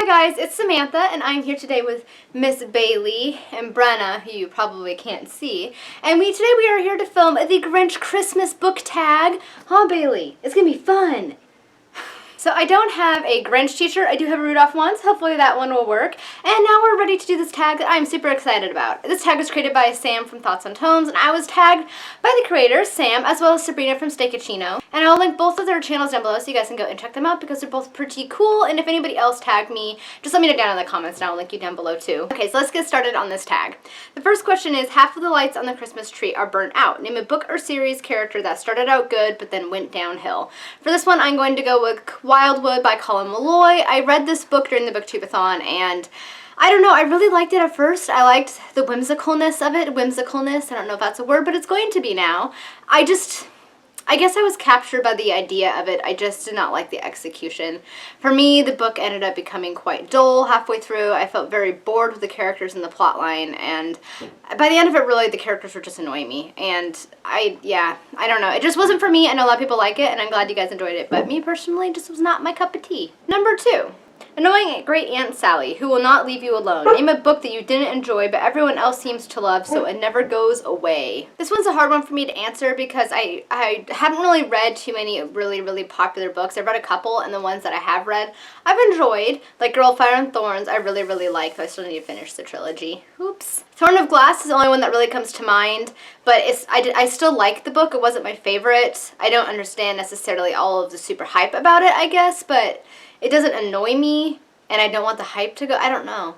guys, it's Samantha, and I'm here today with Miss Bailey and Brenna, who you probably can't see. And today we are here to film the Grinch Christmas book tag. Huh, Bailey? It's gonna be fun. So I don't have a Grinch t-shirt. I do have a Rudolph one, so hopefully that one will work. And now we're ready to do this tag that I'm super excited about. This tag was created by Sam from Thoughts on Tones, and I was tagged by the creator, Sam, as well as Sabrina from Steakachino. And I'll link both of their channels down below so you guys can go and check them out because they're both pretty cool. And if anybody else tagged me, just let me know down in the comments and I'll link you down below too. Okay, so let's get started on this tag. The first question is, half of the lights on the Christmas tree are burnt out. Name a book or series character that started out good but then went downhill. For this one, I'm going to go with Wildwood by Colin Malloy. I read this book during the Booktubeathon and I don't know, I really liked it at first. I liked the whimsicalness of it. Whimsicalness, I don't know if that's a word, but it's going to be now. I guess I was captured by the idea of it. I just did not like the execution. For me, the book ended up becoming quite dull halfway through. I felt very bored with the characters and the plot line, and by the end of it, really, the characters were just annoying me. And I don't know. It just wasn't for me. I know a lot of people like it, and I'm glad you guys enjoyed it, but me personally, just was not my cup of tea. Number 2. Annoying Great Aunt Sally, Who Will Not Leave You Alone. Name a book that you didn't enjoy, but everyone else seems to love, so it never goes away. This one's a hard one for me to answer because I haven't really read too many really popular books. I've read a couple, and the ones that I have read, I've enjoyed. Like Girl, Fire, and Thorns, I really like, though I still need to finish the trilogy. Oops. Throne of Glass is the only one that really comes to mind, but I still like the book. It wasn't my favorite. I don't understand necessarily all of the super hype about it, I guess, but it doesn't annoy me, and I don't want the hype to go. I don't know.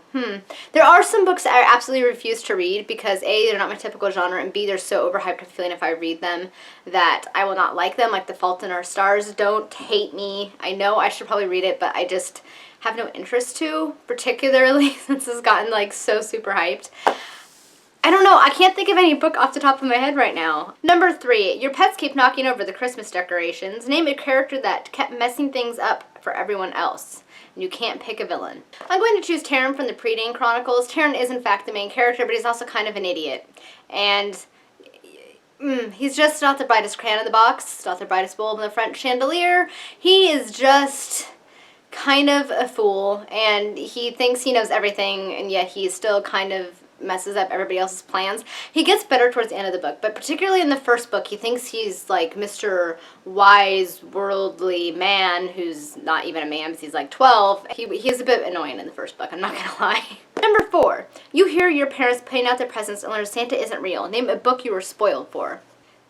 There are some books that I absolutely refuse to read because A, they're not my typical genre, and B, they're so overhyped, I'm feeling if I read them that I will not like them, like The Fault in Our Stars. Don't hate me. I know I should probably read it, but I just have no interest to, particularly since it's gotten like so super hyped. I don't know. I can't think of any book off the top of my head right now. Number 3. Your pets keep knocking over the Christmas decorations. Name a character that kept messing things up for everyone else. And you can't pick a villain. I'm going to choose Terran from the Pre-Dane Chronicles. Terran is in fact the main character, but he's also kind of an idiot. And he's just not the brightest crayon in the box, not the brightest bulb in the front chandelier. He is just kind of a fool, and he thinks he knows everything, and yet he's still kind of messes up everybody else's plans. He gets better towards the end of the book, but particularly in the first book, he thinks he's like Mr. Wise, worldly man who's not even a man because he's like 12. He's a bit annoying in the first book, I'm not gonna lie. Number 4. You hear your parents putting out their presents and learn Santa isn't real. Name a book you were spoiled for.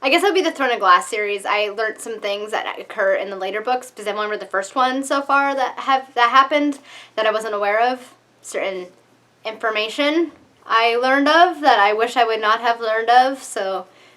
I guess that would be the Throne of Glass series. I learned some things that occur in the later books because I've only read the first one so far that happened that I wasn't aware of. Certain information I learned of that I wish I would not have learned of,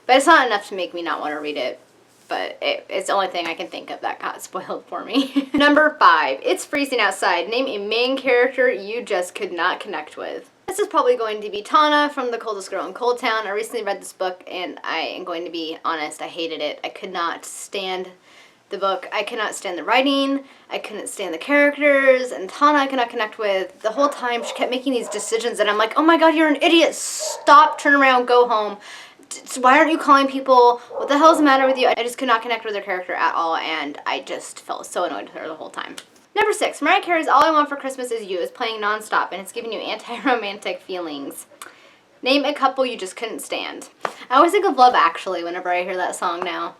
but it's not enough to make me not want to read it, but it's the only thing I can think of that got spoiled for me. Number 5, it's freezing outside. Name a main character you just could not connect with. This is probably going to be Tana from The Coldest Girl in Cold Town. I recently read this book, and I am going to be honest, I hated it. I could not stand the book. I could not stand the writing. I couldn't stand the characters, and Tana I could not connect with. The whole time she kept making these decisions, and I'm like, oh my god, you're an idiot. Stop, turn around, go home. Why aren't you calling people? What the hell is the matter with you? I just could not connect with her character at all, and I just felt so annoyed with her the whole time. Number 6, Mariah Carey's All I Want for Christmas Is You is playing non-stop, and it's giving you anti-romantic feelings. Name a couple you just couldn't stand. I always think of Love Actually whenever I hear that song now.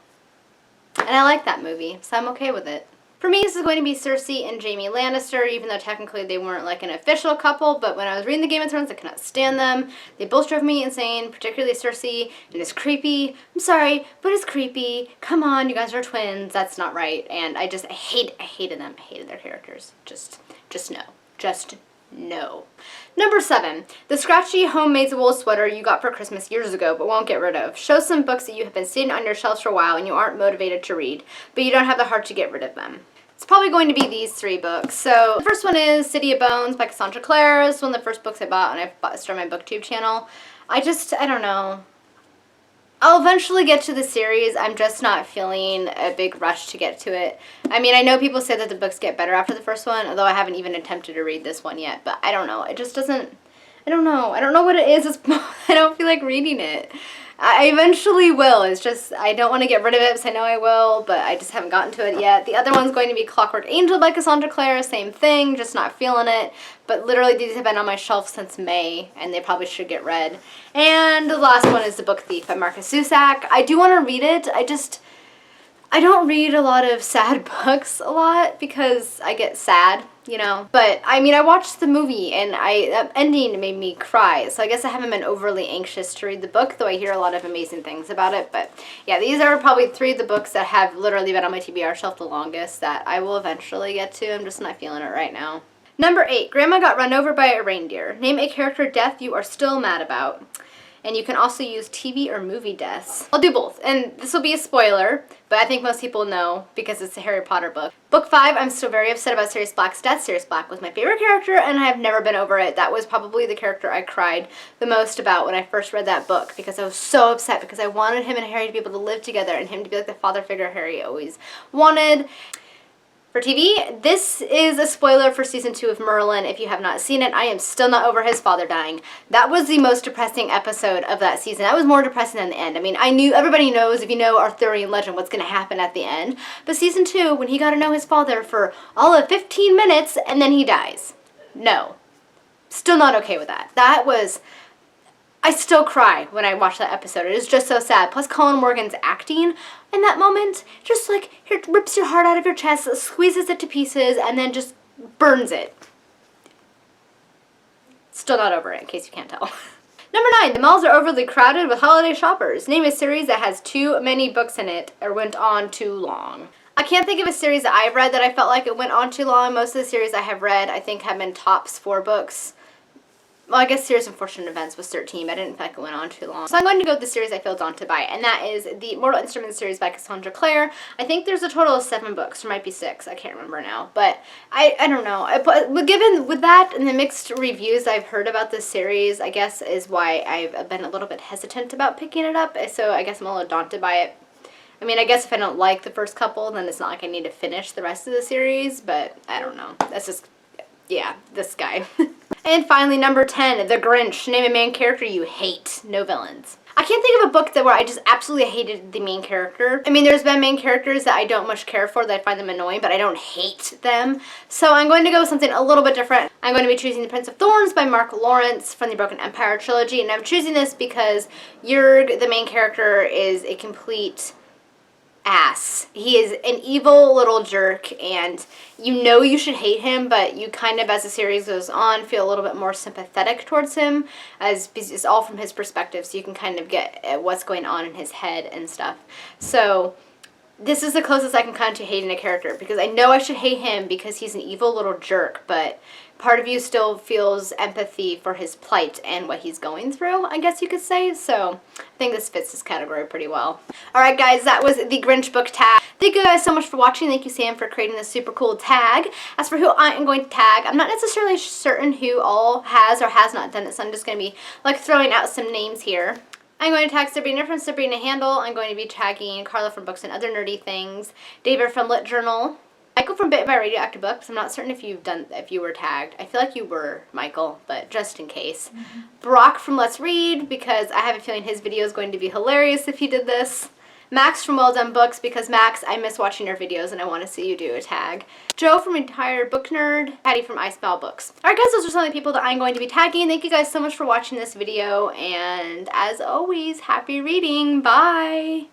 And I like that movie, so I'm okay with it. For me, this is going to be Cersei and Jaime Lannister, even though technically they weren't like an official couple, but when I was reading the Game of Thrones, I could not stand them. They both drove me insane, particularly Cersei, and it's creepy. I'm sorry, but it's creepy. Come on, you guys are twins. That's not right. And I hated them. I hated their characters. Just no. Just no. Number 7, the scratchy homemade wool sweater you got for Christmas years ago but won't get rid of. Show some books that you have been sitting on your shelves for a while and you aren't motivated to read, but you don't have the heart to get rid of them. It's probably going to be these 3 books. So the first one is City of Bones by Cassandra Clare. It's one of the first books I bought when I started my booktube channel. I don't know. I'll eventually get to the series. I'm just not feeling a big rush to get to it. I mean, I know people say that the books get better after the first one, although I haven't even attempted to read this one yet, but I don't know. It just doesn't, I don't know. I don't know what it is. I don't feel like reading it. I eventually will. It's just, I don't want to get rid of it because I know I will, but I just haven't gotten to it yet. The other one's going to be Clockwork Angel by Cassandra Clare. Same thing, just not feeling it. But literally these have been on my shelf since May, and they probably should get read. And the last one is The Book Thief by Marcus Zusak. I do want to read it. I don't read a lot of sad books a lot because I get sad, you know. But, I mean, I watched the movie and that ending made me cry. So I guess I haven't been overly anxious to read the book, though I hear a lot of amazing things about it. But, yeah, these are probably 3 of the books that have literally been on my TBR shelf the longest that I will eventually get to. I'm just not feeling it right now. Number 8, Grandma Got Run Over by a Reindeer. Name a character death you are still mad about. And you can also use TV or movie deaths. I'll do both, and this will be a spoiler, but I think most people know because it's a Harry Potter book. Book 5, I'm still very upset about Sirius Black's death. Sirius Black was my favorite character, and I have never been over it. That was probably the character I cried the most about when I first read that book because I was so upset because I wanted him and Harry to be able to live together and him to be like the father figure Harry always wanted. For TV, this is a spoiler for season 2 of Merlin. If you have not seen it, I am still not over his father dying. That was the most depressing episode of that season. That was more depressing than the end. I mean, everybody knows, if you know Arthurian legend, what's going to happen at the end. But season 2, when he got to know his father for all of 15 minutes and then he dies. No. Still not okay with that. I still cry when I watch that episode. It is just so sad. Plus Colin Morgan's acting in that moment, just like, here, rips your heart out of your chest, squeezes it to pieces, and then just burns it. Still not over it, in case you can't tell. Number 9, the malls are overly crowded with holiday shoppers. Name a series that has too many books in it or went on too long. I can't think of a series that I've read that I felt like it went on too long. Most of the series I have read, I think, have been tops 4 books. Well, I guess Series of Unfortunate Events was 13, but I didn't feel like it went on too long. So I'm going to go with the series I feel daunted by, and that is the Mortal Instruments series by Cassandra Clare. I think there's a total of 7 books, or might be 6, I can't remember now. But I don't know. Given with that and the mixed reviews I've heard about this series, I guess is why I've been a little bit hesitant about picking it up. So I guess I'm a little daunted by it. I mean, I guess if I don't like the first couple, then it's not like I need to finish the rest of the series, but I don't know. That's just, yeah, this guy. And finally, number 10, The Grinch. Name a main character you hate. No villains. I can't think of a book where I just absolutely hated the main character. I mean, there's been main characters that I don't much care for, that I find them annoying, but I don't hate them. So I'm going to go with something a little bit different. I'm going to be choosing The Prince of Thorns by Mark Lawrence from the Broken Empire trilogy, and I'm choosing this because Jurg, the main character, is a complete ass. He is an evil little jerk, and you know you should hate him, but you kind of, as the series goes on, feel a little bit more sympathetic towards him, as it's all from his perspective, so you can kind of get at what's going on in his head and stuff. So this is the closest I can come to hating a character, because I know I should hate him because he's an evil little jerk, but part of you still feels empathy for his plight and what he's going through, I guess you could say. So I think this fits this category pretty well. Alright guys, that was the Grinch book tag. Thank you guys so much for watching. Thank you, Sam, for creating this super cool tag. As for who I am going to tag, I'm not necessarily certain who all has or has not done this, so I'm just going to be like throwing out some names here. I'm going to tag Sabrina from Sabrina Handle. I'm going to be tagging Carla from Books and Other Nerdy Things, David from Lit Journal, Michael from Bitten by Radioactive Books. I'm not certain if you were tagged. I feel like you were, Michael, but just in case. Brock from Let's Read, because I have a feeling his video is going to be hilarious if he did this. Max from Well Done Books, because Max, I miss watching your videos and I want to see you do a tag. Joe from Entire Book Nerd. Patty from I Smell Books. Alright guys, those are some of the people that I'm going to be tagging. Thank you guys so much for watching this video, and as always, happy reading. Bye!